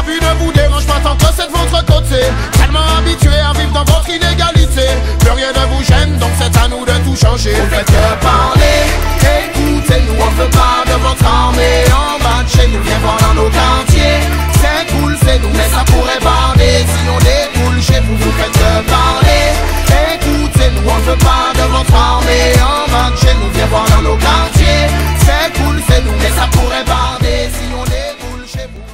vie ne vous dérange pas tant que c'est de votre côté. Tellement habitué à vivre dans votre inégalité. Plus rien ne vous gêne, donc c'est à nous de tout changer. Vous faites que parler, écoutez-nous, on veut pas de votre armée. En bas de chez nous, viens voir dans nos quartiers. C'est cool, c'est nous, mais ça pourrait bander. Si on découle chez vous, vous faites que parler. Écoutez-nous, on veut pas de votre armée. En bas de chez nous, viens voir dans nos quartiers. C'est cool, c'est nous, mais ça pourrait bander. Si on découle chez vous.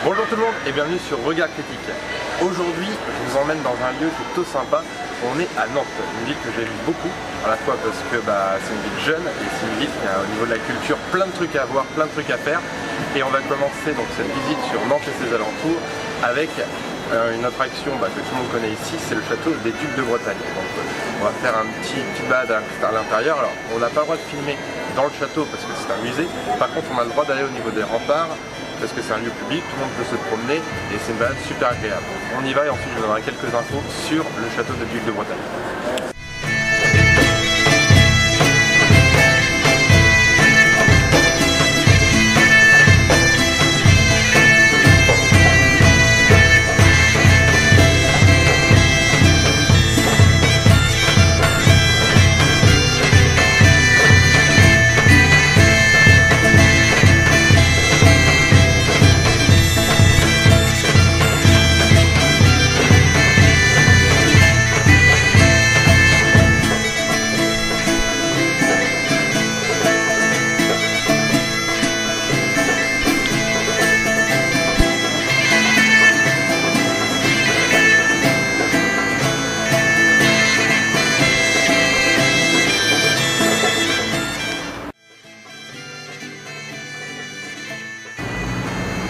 Bonjour tout le monde et bienvenue sur Regard Critique. Aujourd'hui, je vous emmène dans un lieu plutôt sympa. On est à Nantes, une ville que j'aime beaucoup, à la fois parce que c'est une ville jeune et c'est une ville qui a au niveau de la culture plein de trucs à voir, plein de trucs à faire. Et on va commencer donc cette visite sur Nantes et ses alentours avec une attraction que tout le monde connaît ici, c'est le château des Ducs de Bretagne. Donc on va faire un petit balade à l'intérieur. Alors on n'a pas le droit de filmer dans le château parce que c'est un musée. Par contre on a le droit d'aller au niveau des remparts parce que c'est un lieu public, tout le monde peut se promener et c'est une balade super agréable. Donc, on y va et ensuite je vous donnerai quelques infos sur le château des Ducs de Bretagne.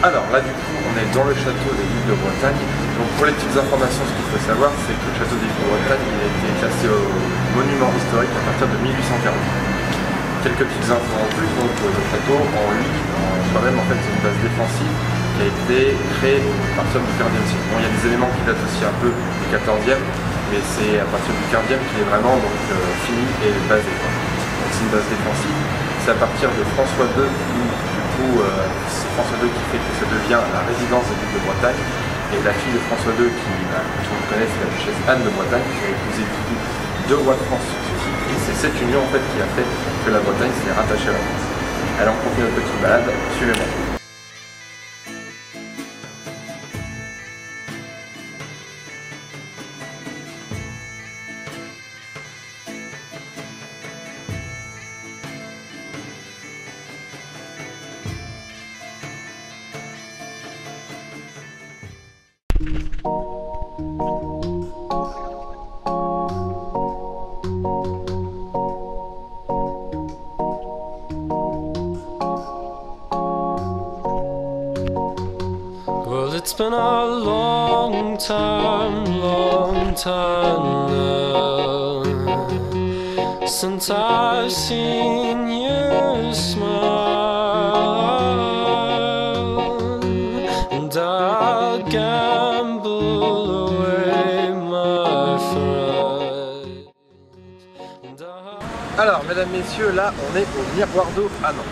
Alors là du coup on est dans le château des Ducs de Bretagne. Donc pour les petites informations, ce qu'il faut savoir c'est que le château des Ducs de Bretagne il a été classé au monument historique à partir de 1840. Quelques petites infos en plus, donc le château en lui, soi-même en fait c'est une base défensive qui a été créée à partir du 15e siècle. Bon, il y a des éléments qui datent aussi un peu du 14e, mais c'est à partir du 15e qu'il est vraiment fini et basé. Donc c'est une base défensive. C'est à partir de François II c'est François II qui fait que ça devient la résidence des Ducs de Bretagne. Et la fille de François II, qui tout le monde connaît, c'est la duchesse Anne de Bretagne, qui a épousé du coup deux rois de France successifs. Et c'est cette union en fait qui a fait que la Bretagne s'est rattachée à la France. Alors on continue notre petite balade, suivez-moi. It's been a long time now since I've seen you smile, and I'll gamble away my friend. Alors mesdames, messieurs, là on est au miroir d'eau à Nantes.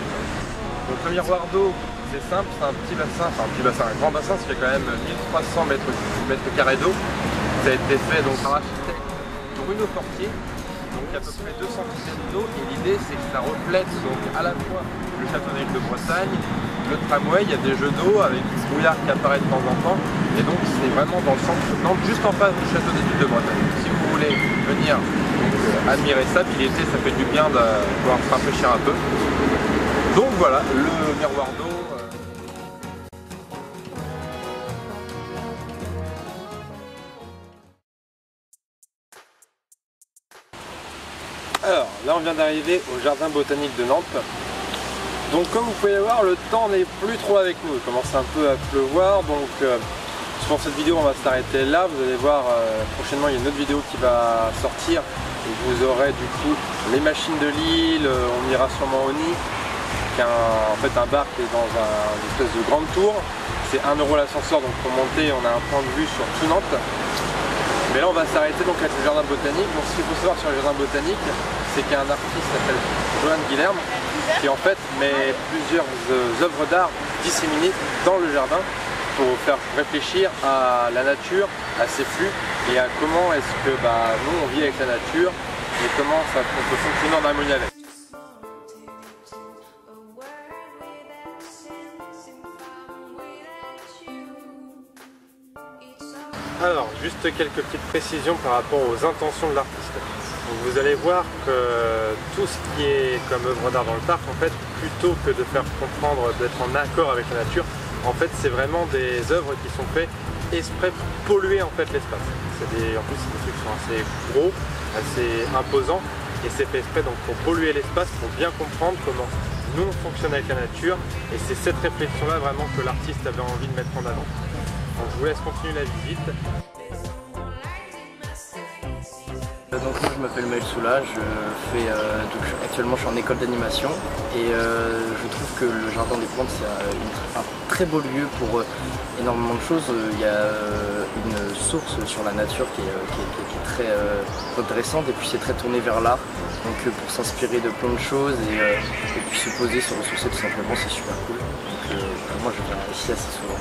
Donc le miroir d'eau, c'est simple, c'est un petit bassin, un grand bassin, ça fait quand même 1300 mètres carrés d'eau. Ça a été fait donc par l'architecte Bruno Fortier, donc à peu près 200 cm d'eau, et l'idée c'est que ça reflète donc à la fois le château des Ducs de Bretagne, le tramway, il y a des jeux d'eau avec du brouillard qui apparaît de temps en temps, et donc c'est vraiment dans le centre de Nantes, juste en face du château des Ducs de Bretagne. Si vous voulez venir admirer ça, puis l'été ça fait du bien de pouvoir se rafraîchir un peu. Donc voilà, le miroir d'eau. Alors là on vient d'arriver au jardin botanique de Nantes. Donc comme vous pouvez voir, le temps n'est plus trop avec nous, il commence un peu à pleuvoir, donc pour cette vidéo on va s'arrêter là. Vous allez voir prochainement il y a une autre vidéo qui va sortir où vous aurez du coup les machines de l'île, on ira sûrement au Nid, qui est en fait un bar qui est dans une espèce de grande tour. C'est 1 € l'ascenseur, donc pour monter on a un point de vue sur tout Nantes. Mais là on va s'arrêter donc avec le jardin botanique. Donc ce qu'il faut savoir sur le jardin botanique, c'est qu'il y a un artiste qui s'appelle Johan Guilherme qui en fait met plusieurs œuvres d'art disséminées dans le jardin pour faire réfléchir à la nature, à ses flux et à comment est-ce que nous on vit avec la nature et comment on peut fonctionner en harmonie avec. Alors, juste quelques petites précisions par rapport aux intentions de l'artiste. Vous allez voir que tout ce qui est comme œuvre d'art dans le parc, en fait, plutôt que de faire comprendre d'être en accord avec la nature, en fait, c'est vraiment des œuvres qui sont faites exprès pour polluer en fait l'espace. En plus, c'est des trucs qui sont assez gros, assez imposants, et c'est fait exprès donc pour polluer l'espace, pour bien comprendre comment nous on fonctionne avec la nature, et c'est cette réflexion-là vraiment que l'artiste avait envie de mettre en avant. Donc, je vous laisse continuer la visite. Donc moi je m'appelle Maël Soula, actuellement je suis en école d'animation et je trouve que le jardin des plantes c'est un très beau lieu pour énormément de choses. Il y a une source sur la nature qui est très intéressante et puis c'est très tourné vers l'art. Donc pour s'inspirer de plein de choses et puis se poser, se ressourcer tout simplement, c'est super cool. Donc moi je viens ici assez souvent.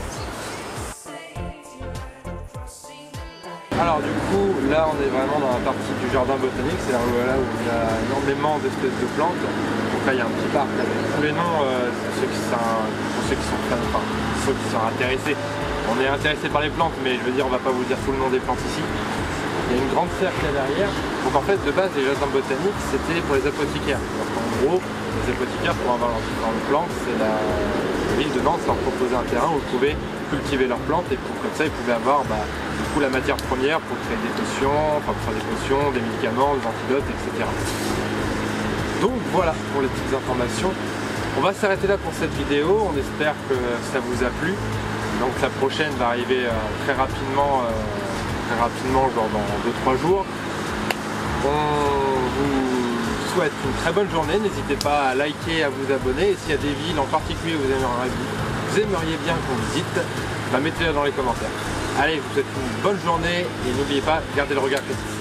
Alors du coup, là on est vraiment dans la partie du jardin botanique, c'est là où il y a énormément d'espèces de plantes. Donc là il y a un petit parc avec tous les noms, pour ceux qui sont intéressés. On est intéressé par les plantes, mais je veux dire on va pas vous dire tout le nom des plantes ici. Il y a une grande serre qui est derrière. Donc en fait de base les jardins botaniques c'était pour les apothicaires. Donc en gros, les apothicaires pour avoir leurs différentes plantes, c'est la ville de Nantes leur proposait un terrain où ils pouvaient cultiver leurs plantes et comme ça ils pouvaient avoir du coup la matière première pour créer des potions, pour faire des potions, des médicaments, des antidotes, etc. Donc voilà pour les petites informations. On va s'arrêter là pour cette vidéo, on espère que ça vous a plu. Donc la prochaine va arriver très rapidement, genre dans 2-3 jours. On vous souhaite une très bonne journée, n'hésitez pas à liker, à vous abonner et s'il y a des villes en particulier que vous aimeriez bien qu'on visite, mettez-le dans les commentaires. Allez, je vous souhaite une bonne journée et n'oubliez pas, gardez le regard critique.